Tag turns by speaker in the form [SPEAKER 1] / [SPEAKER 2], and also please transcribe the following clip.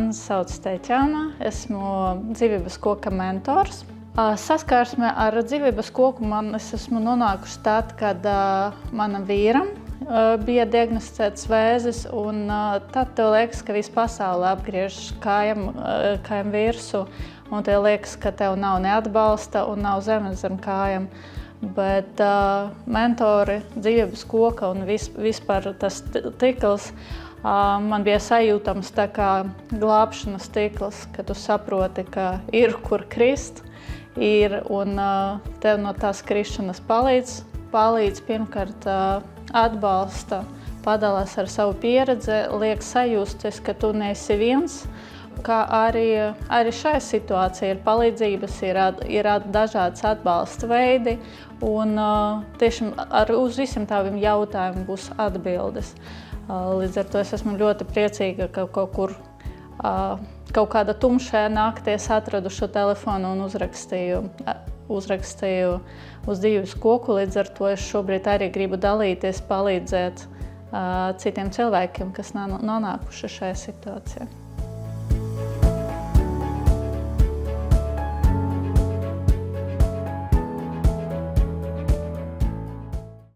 [SPEAKER 1] Mani sauc Teķāna, esmu dzīvības koka mentors. Saskarsme ar dzīvības koku es esmu nonākusi tad, kad manam vīram bija diagnosticēts vēzis, un tad tev liekas, ka visa pasaule apgriež kājām virsū, un tev liekas, ka tev nav neatbalsta un nav zemes zem kājām. Bet mentori, dzīvības koka un vispār tas tīkls man bija sajūtams tā kā glābšanas tīkls, ka tu saproti, ka ir kur krist, un tev no tās krišanas palīdz pirmkārt atbalsta, padalās ar savu pieredzi, liek sajusties, ka tu neesi viens, kā arī šai situācijai ir palīdzības, ir dažādas atbalsta veidi, un tiešām uz visiem tādiem jautājumiem būs atbildes. Līdz ar to es esmu ļoti priecīga, ka kaut kāda tumšajā naktī es atradu šo telefonu un uzrakstīju uz dzīves koku. Līdz ar to es šobrīd arī gribu dalīties, palīdzēt citiem cilvēkiem, kas nonākuši šajā situācijā.